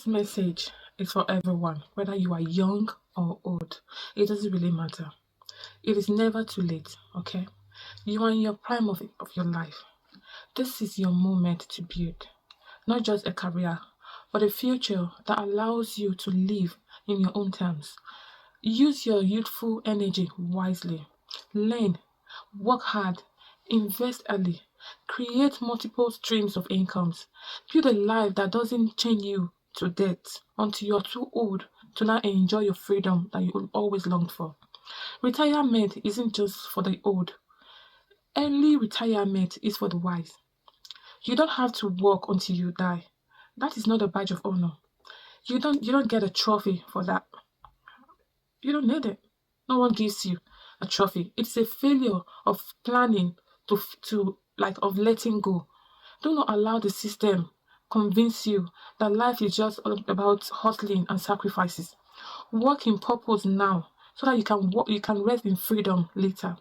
This message is for everyone, whether you are young or old. It doesn't really matter. It is never too late, okay? You are in your prime of your life. This is your moment to build not just a career, but a future that allows you to live in your own terms. Use your youthful energy wisely. Learn, work hard, invest early, create multiple streams of incomes. Build a life that doesn't chain you to debt until you're too old to now enjoy your freedom that you always longed for. Retirement isn't just for the old. Early retirement is for the wise. You don't have to work until you die. That is not a badge of honor. You don't get a trophy for that. You don't need it. No one gives you a trophy. It's a failure of planning of letting go. Do not allow the system convince you that life is just all about hustling and sacrifices. Work in purpose now so that you can rest in freedom later.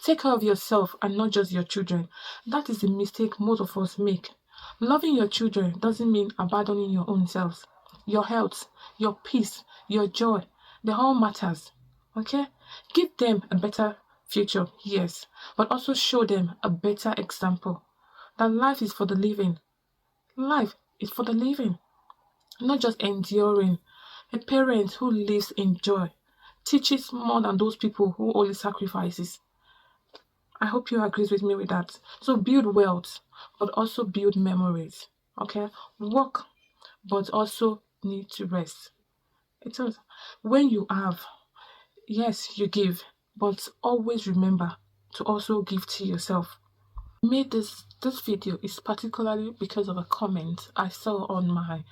Take care of yourself and not just your children. That is the mistake most of us make. Loving your children doesn't mean abandoning your own selves. Your health, your peace, your joy, they all matters. Okay? Give them a better future, yes, but also show them a better example. That life is for the living. Life is for the living, not just enduring. A parent who lives in joy teaches more than those people who only sacrifices. I hope you agree with me with that. So build wealth, but also build memories. Okay? Work, but also need to rest. It is when you have, yes, you give, but always remember to also give to yourself. Made this video is particularly because of a comment I saw on my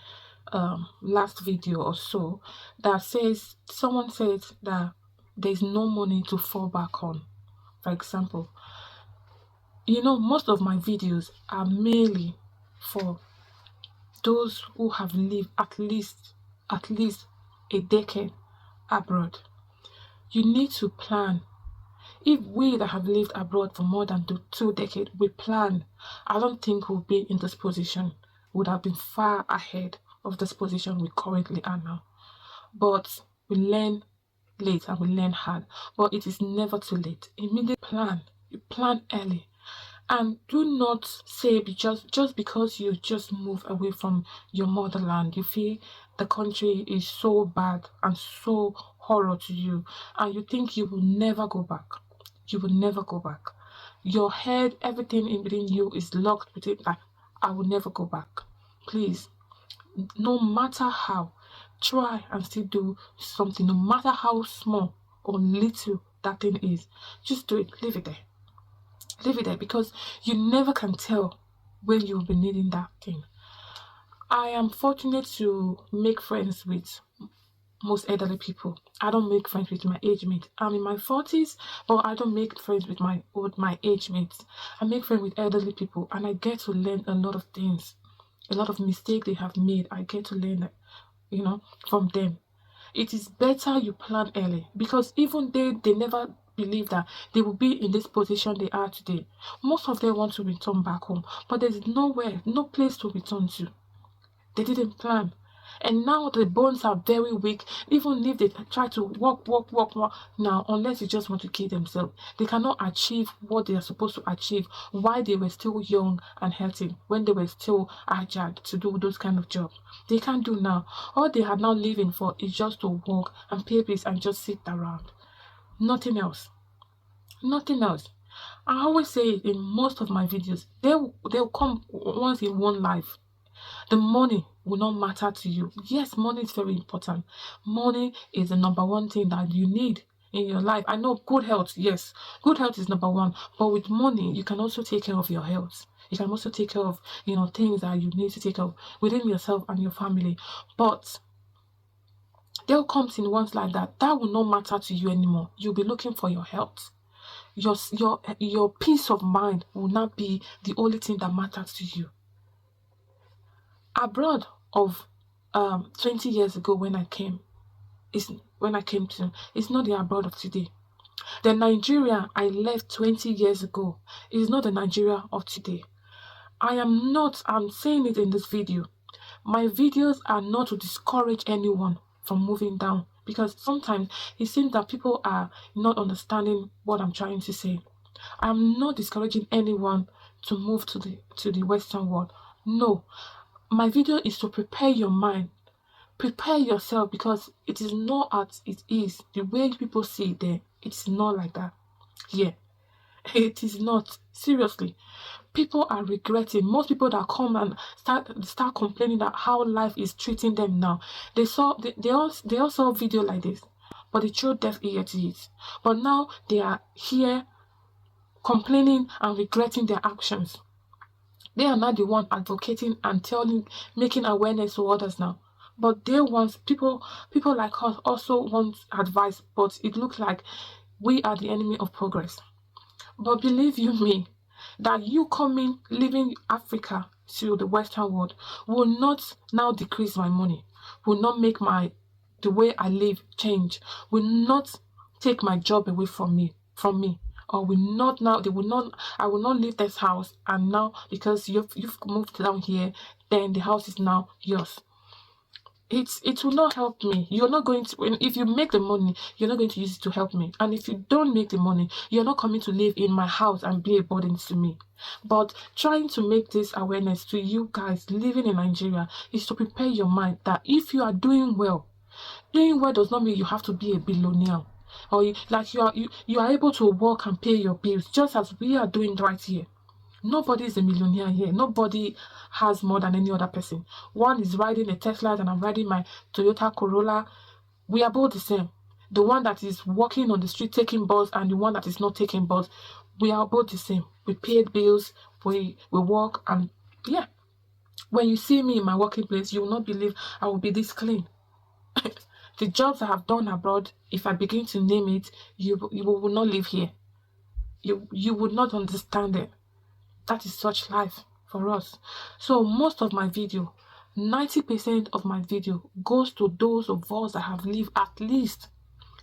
last video or so that says someone said that there's no money to fall back on. For example, most of my videos are mainly for those who have lived at least a decade abroad. You need to plan. If we that have lived abroad for more than 2 decades, we plan, I don't think we'll be in this position. Would have been far ahead of this position we currently are now. But we learn late and we learn hard. But it is never too late. Immediate plan. You plan early. And do not say just because you just move away from your motherland, you feel the country is so bad and so horror to you, and you think you will never go back. You will never go back. Your head, everything in within you is locked with it. Like, I will never go back. Please, no matter how, try and still do something, no matter how small or little that thing is. Just do it. Leave it there. Leave it there because you never can tell when you'll be needing that thing. I am fortunate to make friends with most elderly people. I don't make friends with my age mates. I'm in my 40s, but I don't make friends with my age mates. I make friends with elderly people and I get to learn a lot of things. A lot of mistakes they have made. I get to learn from them. It is better you plan early because even they never believe that they will be in this position they are today. Most of them want to return back home, but there's nowhere, no place to return to. They didn't plan. And now the bones are very weak. Even if they try to walk now, unless they just want to kill themselves, they cannot achieve what they are supposed to achieve while they were still young and healthy, when they were still agile to do those kind of jobs. They can't do now. All they are now living for is just to walk and pay bills and just sit around. Nothing else. Nothing else. I always say it in most of my videos. They'll come once in one life. The money will not matter to you. Yes, money is very important. Money is the number one thing that you need in your life. I know good health, yes, good health is number one. But with money, you can also take care of your health. You can also take care of things that you need to take care of within yourself and your family. But there comes in ones like that will not matter to you anymore. You'll be looking for your health. Your peace of mind will not be the only thing that matters to you. Abroad of 20 years ago when I came it's not the abroad of today. The Nigeria I left 20 years ago is not the Nigeria of today. I'm saying it in this video. My videos are not to discourage anyone from moving down, because sometimes it seems that people are not understanding what I'm trying to say. I'm not discouraging anyone to move to the Western world. No, my video is to prepare your mind, prepare yourself, because it is not as it is. The way people see it there, it's not like that. Yeah, it is not. Seriously, people are regretting. Most people that come and start complaining that how life is treating them now. They all saw video like this, but they threw deaf ear to it. But now they are here complaining and regretting their actions. They are not the one advocating and making awareness to others now. But they want people like us also want advice, but it looks like we are the enemy of progress. But believe you me, that you coming, leaving Africa to the Western world will not now decrease my money, will not make the way I live change, will not take my job away from me, or will not now, I will not leave this house, and now because you've moved down here, then the house is now yours. It will not help me. You're not going to, if you make the money, you're not going to use it to help me. And if you don't make the money, you're not coming to live in my house and be a burden to me. But trying to make this awareness to you guys living in Nigeria is to prepare your mind that if you are doing well does not mean you have to be a billionaire, or you are able to work and pay your bills, just as we are doing right here. Nobody is a millionaire here. Nobody has more than any other person. One is riding a Tesla and I'm riding my Toyota Corolla. We are both the same. The one that is walking on the street taking bus and the one that is not taking bus, we are both the same. We paid bills, we work, and yeah. When you see me in my working place, you will not believe I will be this clean. The jobs I have done abroad, if I begin to name it, you will not live here. You would not understand it. That is such life for us. So most of my video, 90% of my video goes to those of us that have lived at least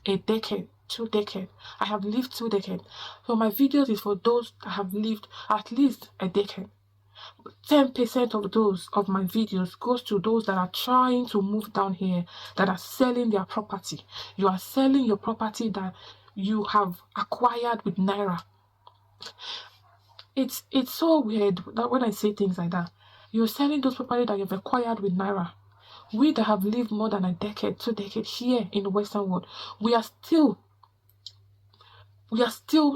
a decade, 2 decades. I have lived 2 decades. So my videos is for those that have lived at least a decade. 10% of those of my videos goes to those that are trying to move down here, that are selling their property. You are selling your property that you have acquired with Naira. It's so weird that when I say things like that, you're selling those property that you've acquired with Naira. We that have lived more than a decade, 2 decades here in the Western world, we are still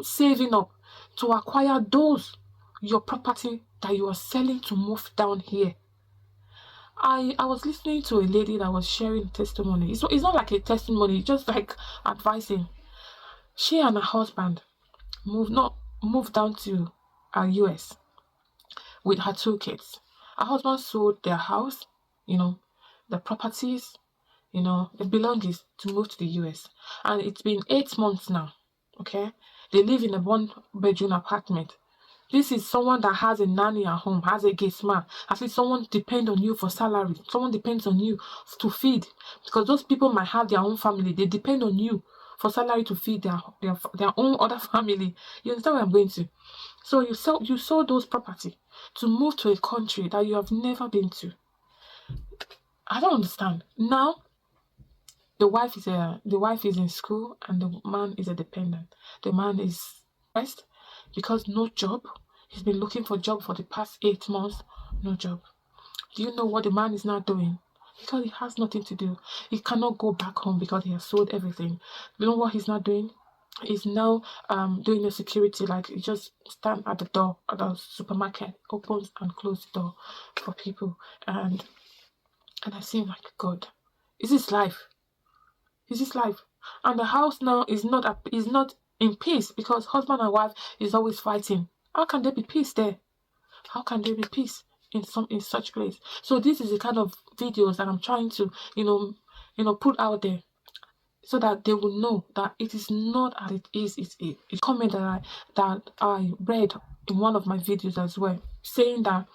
saving up to acquire your property that you are selling to move down here. I was listening to a lady that was sharing testimony. It's not like a testimony, just like advising. She and her husband moved down to US with her 2 kids. Her husband sold their house, the properties, the belongings to move to the US. And it's been 8 months now. Okay? They live in a 1-bedroom apartment. This is someone that has a nanny at home, has a gate man. At least someone depends on you for salary. Someone depends on you to feed. Because those people might have their own family. They depend on you for salary to feed their own other family. You understand where I'm going to? So you sold those property to move to a country that you have never been to. I don't understand. Now the wife is in school and the man is a dependent. The man is stressed because no job. He's been looking for a job for the past 8 months, no job. Do you know what the man is now doing? Because he has nothing to do. He cannot go back home because he has sold everything. You know what he's not doing? He's now doing the security, like he just stand at the door at the supermarket, opens and closes the door for people. And I see him like, God, is this life? Is this life? And the house now is not in peace because husband and wife is always fighting. How can there be peace there? How can there be peace in such place? So this is the kind of videos that I'm trying to put out there, so that they will know that it is not as it is. It's a comment that I read in one of my videos as well, saying that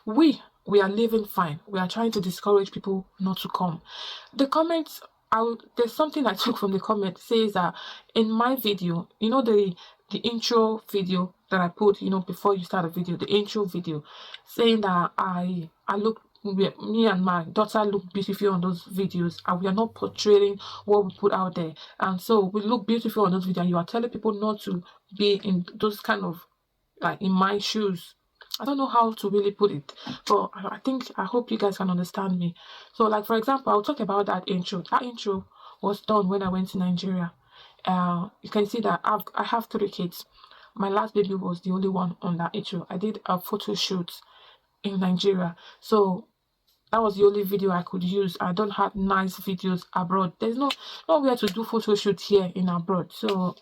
we are living fine. We are trying to discourage people not to come. The comments, there's something I took from the comment, says that in my video, the intro video that I put, before you start a video, the intro video, saying that I look me and my daughter look beautiful on those videos, and we are not portraying what we put out there. And so we look beautiful on those videos, and you are telling people not to be in those kind of, like, in my shoes. I don't know how to really put it, but I hope you guys can understand me. So, like, for example, I'll talk about that intro. That intro was done when I went to Nigeria. You can see that I have 3 kids. My last baby was the only one on that intro. I did a photo shoot in Nigeria, so that was the only video I could use. I don't have nice videos abroad. There's nowhere to do photo shoot here in abroad. So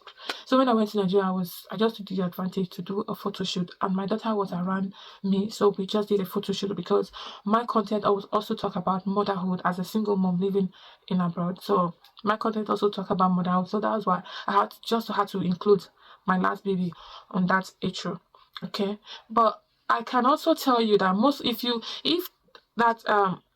when I went to Nigeria, I just took the advantage to do a photo shoot, and my daughter was around me, so we just did a photo shoot because my content also talk about motherhood as a single mom living in abroad. So my content also talk about motherhood. So that was why I had to include my last baby on that intro. Okay, but I can also tell you that if that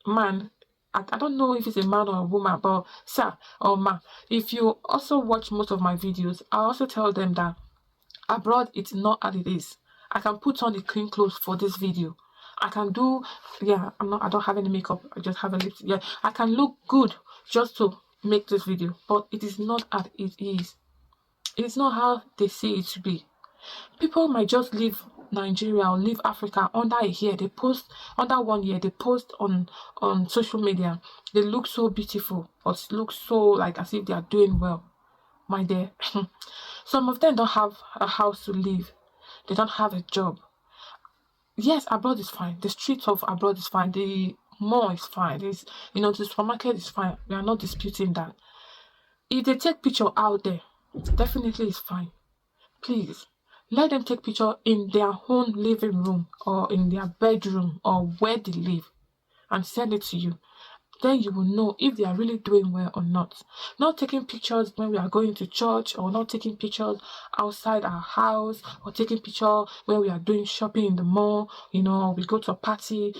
man, I don't know if it's a man or a woman, but sir or ma, if you also watch most of my videos, I also tell them that abroad it's not as it is. I can put on the clean clothes for this video. I can do, yeah, I don't have any makeup, I just have a lipstick. Yeah, I can look good just to make this video, but it is not as it is. It's not how they say it to be. People might just leave Nigeria or leave Africa under a year. They post under 1 year. They post on social media. They look so beautiful, or look so like as if they are doing well. My dear, some of them don't have a house to live. They don't have a job. Yes, abroad is fine. The streets of abroad is fine. The mall is fine. The supermarket is fine. We are not disputing that. If they take picture out there, definitely it's fine. Please, let them take picture in their own living room or in their bedroom or where they live and send it to you. Then you will know if they are really doing well or not. Not taking pictures when we are going to church, or not taking pictures outside our house, or taking picture when we are doing shopping in the mall, or we go to a party.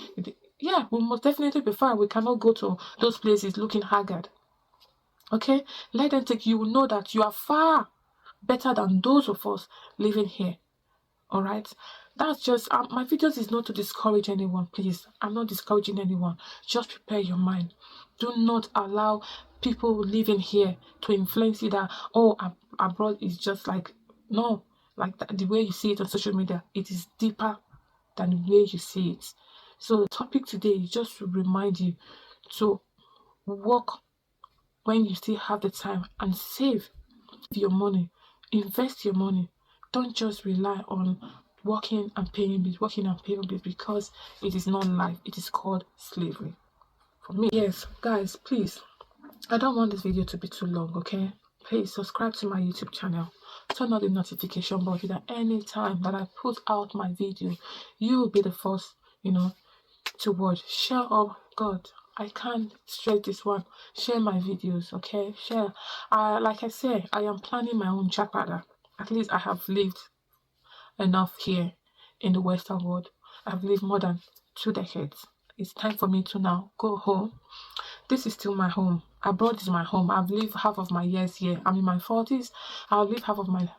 Yeah, we must definitely be fine. We cannot go to those places looking haggard. Okay? Let them take, you will know that you are far better than those of us living here. All right, that's just my videos is not to discourage anyone. Please, I'm not discouraging anyone. Just prepare your mind. Do not allow people living here to influence you that abroad is just like, no, like that, the way you see it on social media, it is deeper than the way you see it. So the topic today is just to remind you to work when you still have the time and save your money, invest your money. Don't just rely on working and paying bills, because it is not life. It is called slavery. For me, yes, guys, please, I don't want this video to be too long, okay? Please subscribe to my YouTube channel. Turn on the notification bell so that any time that I put out my video, you will be the first, to watch. Share up, God. I can't stress this one. Share my videos, okay? Share. Like I say, I am planning my own Jakarta. At least I have lived enough here in the Western world. I've lived more than 2 decades. It's time for me to now go home. This is still my home. Abroad is my home. I've lived half of my years here. I'm in my 40s. I'll live half of my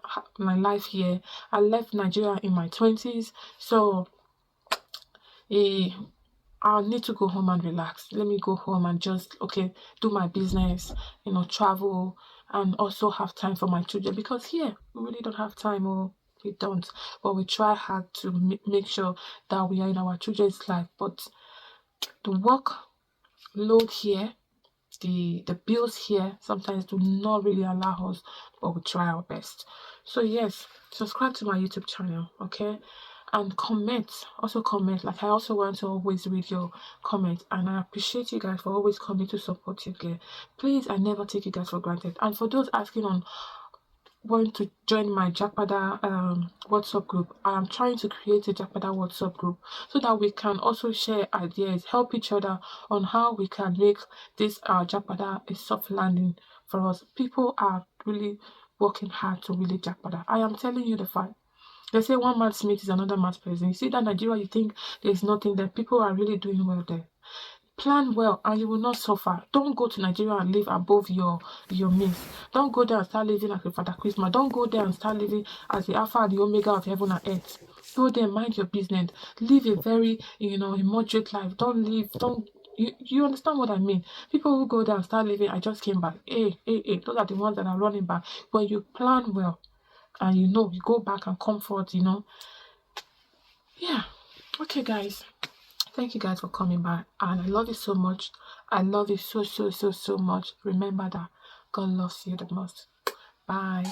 life here. I left Nigeria in my 20s. So, I'll need to go home and relax. Let me go home and just, do my business, travel, and also have time for my children. Because here, we really don't have time, or we don't. But we try hard to make sure that we are in our children's life. But the work load here, the bills here sometimes do not really allow us, but we try our best. So yes, subscribe to my YouTube channel, okay? And comment, like I also want to always read your comments, and I appreciate you guys for always coming to support you guys. Please, I never take you guys for granted. And for those asking on want to join my Jakarta WhatsApp group, I am trying to create a Jakarta WhatsApp group so that we can also share ideas, help each other on how we can make this Jakarta a soft landing for us. People are really working hard to really Jakarta. I am telling you the fact. They say one man's meat is another man's poison. You see that Nigeria, you think there's nothing there. People are really doing well there. Plan well and you will not suffer. Don't go to Nigeria and live above your means. Don't go there and start living like a Father Christmas. Don't go there and start living as the Alpha and the Omega of heaven and earth. Go there, mind your business. Live a very, a moderate life. Don't live, don't you understand what I mean? People who go there and start living, I just came back. Hey, those are the ones that are running back. When you plan well and you go back and comfort, Yeah. Okay, guys. Thank you guys for coming by. And I love you so much. I love you so, so, so, so much. Remember that God loves you the most. Bye.